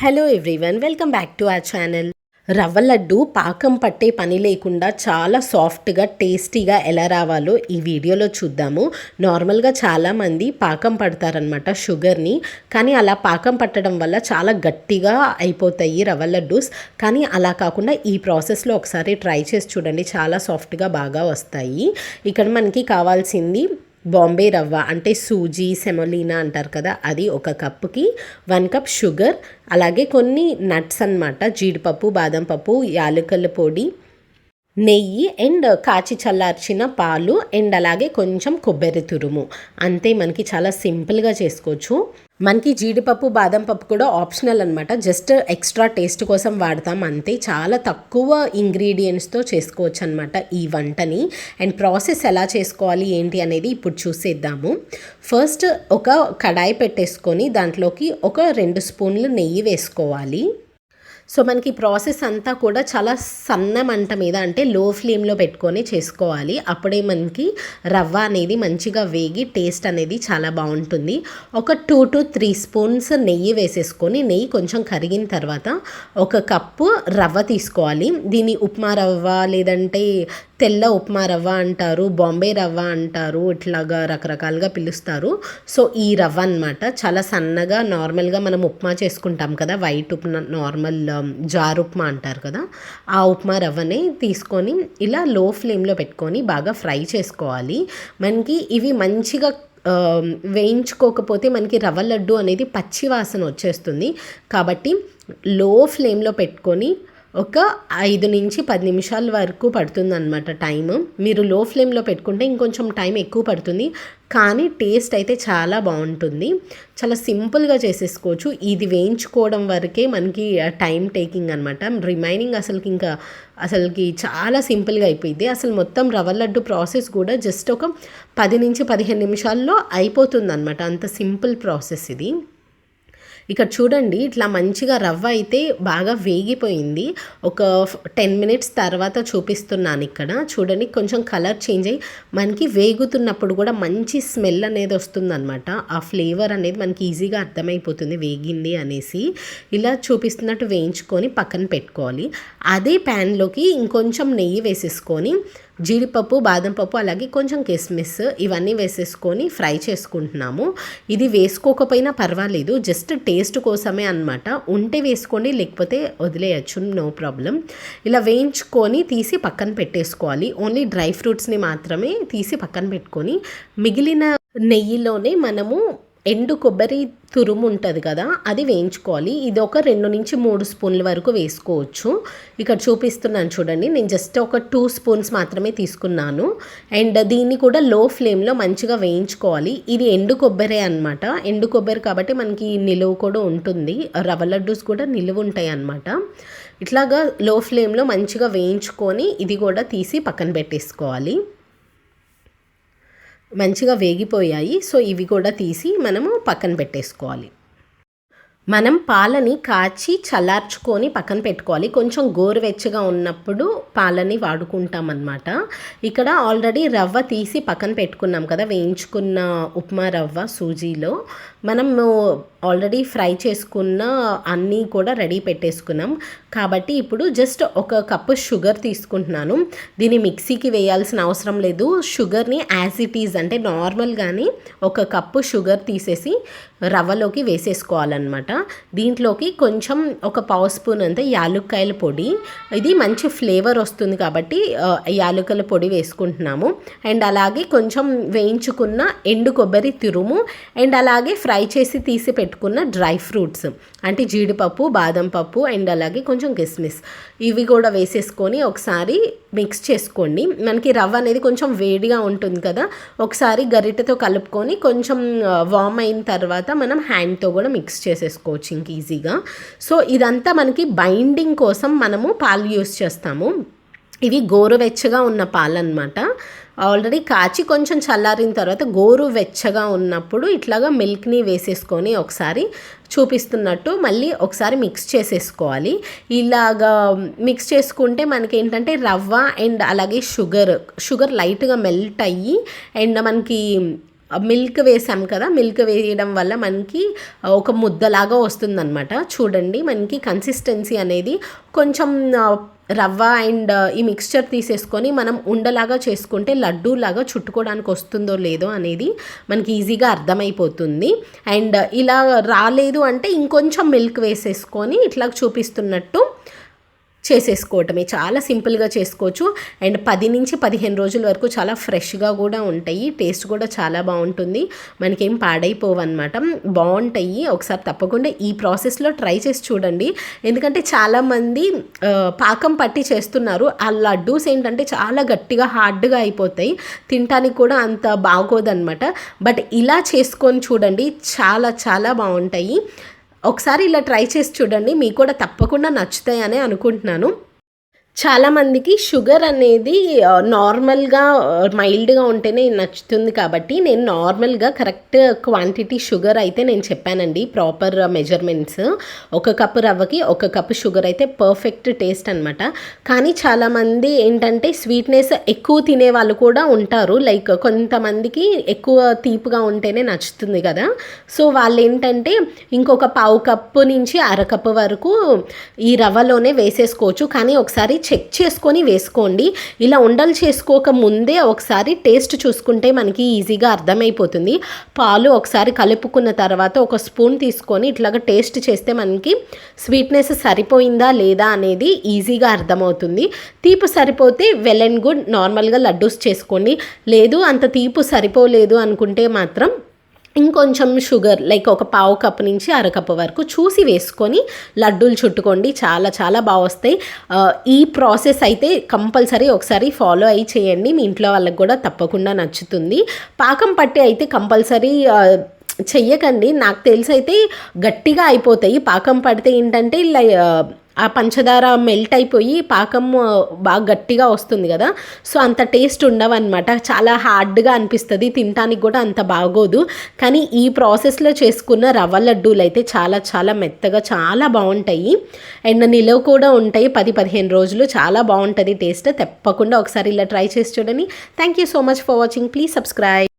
Hello everyone, welcome back to our channel. రవ్వ లడ్డు పాకం పట్టే పని లేకుండా చాలా సాఫ్ట్గా టేస్టీగా ఎలా రావాలో ఈ వీడియోలో చూద్దాము. నార్మల్గా చాలామంది పాకం పడతారనమాట షుగర్ని, కానీ అలా పాకం పట్టడం వల్ల చాలా గట్టిగా అయిపోతాయి రవ్వ లడ్డూస్. కానీ అలా కాకుండా ఈ ప్రాసెస్లో ఒకసారి ట్రై చేసి చూడండి, చాలా సాఫ్ట్గా బాగా వస్తాయి. ఇక్కడ మనకి కావాల్సింది బాంబే రవ్వ, అంటే సూజీ సెమోలినా అంటారు కదా, అది ఒక కప్పుకి 1 కప్ షుగర్, అలాగే కొన్ని నట్స్ అన్నమాట, జీడిపప్పు, బాదం పప్పు, యాలకుల పొడి, నెయ్యి అండ్ కాచి చల్లార్చిన పాలు అండ్ అలాగే కొంచెం కొబ్బరి తురుము. అంతే, మనకి చాలా సింపుల్గా చేసుకోవచ్చు. మనకి జీడిపప్పు, బాదం పప్పు కూడా ఆప్షనల్ అనమాట, జస్ట్ ఎక్స్ట్రా టేస్ట్ కోసం వాడతాం అంతే. చాలా తక్కువ ఇంగ్రీడియంట్స్తో చేసుకోవచ్చు అనమాట ఈ వంటని. అండ్ ప్రాసెస్ ఎలా చేసుకోవాలి ఏంటి అనేది ఇప్పుడు చూసేద్దాము. ఫస్ట్ ఒక కడాయి పెట్టేసుకొని దాంట్లోకి ఒక 2 స్పూన్లు నెయ్యి వేసుకోవాలి. సో మనకి ప్రాసెస్ అంతా కూడా చాలా సన్న మంట మీద, అంటే లో ఫ్లేమ్లో పెట్టుకొని చేసుకోవాలి. అప్పుడే మనకి రవ్వ అనేది మంచిగా వేగి టేస్ట్ అనేది చాలా బాగుంటుంది. ఒక 2 to 3 స్పూన్స్ నెయ్యి వేసేసుకొని, నెయ్యి కొంచెం కరిగిన తర్వాత 1 కప్పు రవ్వ తీసుకోవాలి. దీన్ని ఉప్మా రవ్వ, లేదంటే తెల్ల ఉప్మా రవ్వ అంటారు, బాంబే రవ్వ అంటారు, ఇట్లాగా రకరకాలుగా పిలుస్తారు. సో ఈ రవ్వ అనమాట, చాలా సన్నగా, నార్మల్గా మనం ఉప్మా చేసుకుంటాం కదా, వైట్ ఉప్మా, నార్మల్ జార్ ఉప్మా అంటారు కదా, ఆ ఉప్మా రవ్వనే తీసుకొని ఇలా లో ఫ్లేమ్లో పెట్టుకొని బాగా ఫ్రై చేసుకోవాలి. మనకి ఇవి మంచిగా వేయించుకోకపోతే మనకి రవ్వ లడ్డు అనేది పచ్చి వాసన వచ్చేస్తుంది. కాబట్టి లో ఫ్లేమ్లో పెట్టుకొని ఒక 5 నుంచి 10 నిమిషాల వరకు పడుతుంది అనమాట టైం. మీరు లో ఫ్లేమ్లో పెట్టుకుంటే ఇంకొంచెం టైం ఎక్కువ పడుతుంది, కానీ టేస్ట్ అయితే చాలా బాగుంటుంది. చాలా సింపుల్గా చేసేసుకోవచ్చు. ఇది వేయించుకోవడం వరకే మనకి టైం టేకింగ్ అనమాట. రిమైనింగ్ అసలుకి చాలా సింపుల్గా అయిపోయింది. అసలు మొత్తం రవ్వ లడ్డు ప్రాసెస్ కూడా జస్ట్ ఒక 10 నుంచి 15 నిమిషాల్లో అయిపోతుంది అనమాట. అంత సింపుల్ ప్రాసెస్ ఇది. ఇక్కడ చూడండి, ఇట్లా మంచిగా రవ్వ అయితే బాగా వేగిపోయింది. ఒక 10 మినిట్స్ తర్వాత చూపిస్తున్నాను. ఇక్కడ చూడండి, కొంచెం కలర్ చేంజ్ అయ్యి మనకి వేగుతున్నప్పుడు కూడా మంచి స్మెల్ అనేది వస్తుందన్నమాట. ఆ ఫ్లేవర్ అనేది మనకి ఈజీగా అర్థమైపోతుంది వేగింది అనేసి. ఇలా చూపిస్తున్నట్టు వేయించుకొని పక్కన పెట్టుకోవాలి. అదే ప్యాన్లోకి ఇంకొంచెం నెయ్యి వేసేసుకొని జీడిపప్పు, బాదం పప్పు, అలాగే కొంచెం కిస్మిస్ ఇవన్నీ వేసేసుకొని ఫ్రై చేసుకుంటున్నాము. ఇది వేసుకోకపోయినా పర్వాలేదు, జస్ట్ టేస్ట్ కోసమే అనమాట. ఉంటే వేసుకోండి, లేకపోతే వదిలేయచ్చు, నో ప్రాబ్లం. ఇలా వేయించుకొని తీసి పక్కన పెట్టేసుకోవాలి. ఓన్లీ డ్రై ఫ్రూట్స్ని మాత్రమే తీసి పక్కన పెట్టుకొని, మిగిలిన నెయ్యిలోనే మనము ఎండు కొబ్బరి తురుము ఉంటుంది కదా, అది వేయించుకోవాలి. ఇది ఒక 2 నుంచి 3 స్పూన్ల వరకు వేసుకోవచ్చు. ఇక్కడ చూపిస్తున్నాను చూడండి, నేను జస్ట్ ఒక 2 స్పూన్స్ మాత్రమే తీసుకున్నాను. అండ్ దీన్ని కూడా లో ఫ్లేమ్లో మంచిగా వేయించుకోవాలి. ఇది ఎండు కొబ్బరే అనమాట. ఎండు కొబ్బరి కాబట్టి మనకి నిలువ కూడా ఉంటుంది, రవ్వ లడ్డూస్ కూడా నిలువ ఉంటాయి అన్నమాట. ఇట్లాగా లో ఫ్లేమ్లో మంచిగా వేయించుకొని ఇది కూడా తీసి పక్కన పెట్టేసుకోవాలి. మంచిగా వేగిపోయాయి. సో ఇవి కూడా తీసి మనము పక్కన పెట్టేసుకోవాలి. మనం పాలని కాచి చల్లార్చుకొని పక్కన పెట్టుకోవాలి. కొంచెం గోరువెచ్చగా ఉన్నప్పుడు పాలని వాడుకుంటాం అన్నమాట. ఇక్కడ ఆల్రెడీ రవ్వ తీసి పక్కన పెట్టుకున్నాం కదా, వేయించుకున్న ఉప్మా రవ్వ సూజీలో మనము ఆల్రెడీ ఫ్రై చేసుకున్న అన్నీ కూడా రెడీ పెట్టేసుకున్నాం. కాబట్టి ఇప్పుడు జస్ట్ 1 కప్పు షుగర్ తీసుకుంటున్నాను. దీన్ని మిక్సీకి వేయాల్సిన అవసరం లేదు. షుగర్ని యాజ్ ఇట్ ఈజ్, అంటే నార్మల్గానే 1 కప్పు షుగర్ తీసేసి రవ్వలోకి వేసేసుకోవాలన్నమాట. దీంట్లోకి కొంచెం ఒక పావు స్పూన్ అంతా యాలుక్కాయల పొడి, ఇది మంచి ఫ్లేవర్ వస్తుంది కాబట్టి యాలకుల పొడి వేసుకుంటున్నాము. అండ్ అలాగే కొంచెం వేయించుకున్న ఎండు కొబ్బరి తురుము, అండ్ అలాగే ఫ్రై చేసి తీసి పెట్టుకున్న డ్రై ఫ్రూట్స్, అంటే జీడిపప్పు, బాదం పప్పు, అండ్ అలాగే కొంచెం కిస్మిస్, ఇవి కూడా వేసేసుకొని ఒకసారి మిక్స్ చేసుకోండి. మనకి రవ్వ అనేది కొంచెం వేడిగా ఉంటుంది కదా, ఒకసారి గరిటెతో కలుపుకొని కొంచెం వామ్ అయిన తర్వాత మనం హ్యాండ్తో కూడా మిక్స్ చేసేసుకోవచ్చు ఇంక ఈజీగా. సో ఇదంతా మనకి బైండింగ్ కోసం మనము పాలు యూస్ చేస్తాము. ఇవి గోరువెచ్చగా ఉన్న పాలు అన్నమాట. ఆల్రెడీ కాచి కొంచెం చల్లారిన తర్వాత గోరువెచ్చగా ఉన్నప్పుడు ఇట్లాగా మిల్క్ని వేసేసుకొని ఒకసారి చూపిస్తున్నట్టు మళ్ళీ ఒకసారి మిక్స్ చేసేసుకోవాలి. ఇలాగా మిక్స్ చేసుకుంటే మనకి ఏంటంటే రవ్వ అండ్ అలాగే షుగర్ లైట్గా మెల్ట్ అయ్యి అండ్ మనకి మిల్క్ వేసాం కదా, మిల్క్ వేయడం వల్ల మనకి ఒక ముద్దలాగా వస్తుందన్నమాట. చూడండి మనకి కన్సిస్టెన్సీ అనేది కొంచెం రవ్వ అండ్ ఈ మిక్స్చర్ తీసేసుకొని మనం ఉండలాగా చేసుకుంటే లడ్డూలాగా చుట్టుకోవడానికి వస్తుందో లేదో అనేది మనకి ఈజీగా అర్థమైపోతుంది. అండ్ ఇలా రాలేదు అంటే ఇంకొంచెం మిల్క్ వేసేసుకొని ఇట్లా చూపిస్తున్నట్టు చేసేసుకోవటమే. చాలా సింపుల్గా చేసుకోవచ్చు. అండ్ 10 నుంచి 15 రోజుల వరకు చాలా ఫ్రెష్గా కూడా ఉంటాయి. టేస్ట్ కూడా చాలా బాగుంటుంది, మనకేం పాడైపోవు అనమాట, బాగుంటాయి. ఒకసారి తప్పకుండా ఈ ప్రాసెస్లో ట్రై చేసి చూడండి. ఎందుకంటే చాలామంది పాకం పట్టి చేస్తున్నారు, ఆ లడ్డూస్ ఏంటంటే చాలా గట్టిగా హార్డ్గా అయిపోతాయి, తినడానికి కూడా అంత బాగోదన్నమాట. బట్ ఇలా చేసుకొని చూడండి, చాలా చాలా బాగుంటాయి. ఒకసారి ఇలా ట్రై చేసి చూడండి, మీకు కూడా తప్పకుండా నచ్చుతాయని అనుకుంటున్నాను. చాలామందికి షుగర్ అనేది నార్మల్గా మైల్డ్గా ఉంటేనే నచ్చుతుంది కాబట్టి నేను నార్మల్గా కరెక్ట్ క్వాంటిటీ షుగర్ అయితే నేను చెప్పానండి, ప్రాపర్ మెజర్మెంట్స్. 1 కప్పు రవ్వకి 1 కప్పు షుగర్ అయితే పర్ఫెక్ట్ టేస్ట్ అనమాట. కానీ చాలామంది ఏంటంటే స్వీట్నెస్ ఎక్కువ తినే వాళ్ళు కూడా ఉంటారు, లైక్ కొంతమందికి ఎక్కువ తీపిగా ఉంటేనే నచ్చుతుంది కదా. సో వాళ్ళు ఏంటంటే ఇంకొక 1/2 కప్పు నుంచి 1/2 కప్పు వరకు ఈ రవ్వలోనే వేసేసుకోవచ్చు. కానీ ఒకసారి చెక్ చేసుకొని వేసుకోండి. ఇలా ఉండలు చేసుకోక ముందే ఒకసారి టేస్ట్ చూసుకుంటే మనకి ఈజీగా అర్థమైపోతుంది. పాలు ఒకసారి కలుపుకున్న తర్వాత ఒక స్పూన్ తీసుకొని ఇట్లాగా టేస్ట్ చేస్తే మనకి స్వీట్నెస్ సరిపోయిందా లేదా అనేది ఈజీగా అర్థమవుతుంది. తీపి సరిపోతే వెల్ అండ్ గుడ్, నార్మల్గా లడ్డూస్ చేసుకోండి. లేదు అంత తీపి సరిపోలేదు అనుకుంటే మాత్రం ఇంకొంచెం షుగర్ లైక్ ఒక 1/2 కప్పు నుంచి 1/2 కప్పు వరకు చూసి వేసుకొని లడ్డూలు చుట్టుకోండి, చాలా చాలా బాగా వస్తాయి. ఈ ప్రాసెస్ అయితే కంపల్సరీ ఒకసారి ఫాలో అయ్యి చేయండి, మీ ఇంట్లో వాళ్ళకి కూడా తప్పకుండా నచ్చుతుంది. పాకం పట్టి అయితే కంపల్సరీ చెయ్యకండి, నాకు తెలిసి అయితే గట్టిగా అయిపోతాయి. పాకం పడితే ఏంటంటే ఇలా ఆ పంచదార మెల్ట్ అయిపోయి పాకం బాగా గట్టిగా వస్తుంది కదా, సో అంత టేస్ట్ ఉండవన్నమాట, చాలా హార్డ్గా అనిపిస్తుంది, తినడానికి కూడా అంత బాగోదు. కానీ ఈ ప్రాసెస్లో చేసుకున్న రవ్వ లడ్డూలు అయితే చాలా చాలా మెత్తగా చాలా బాగుంటాయి. అండ్ నిలవ కూడా ఉంటాయి 10-15 రోజులు, చాలా బాగుంటుంది టేస్ట్. తప్పకుండా ఒకసారి ఇలా ట్రై చేసి చూడండి. Thank you so much for watching. Please subscribe.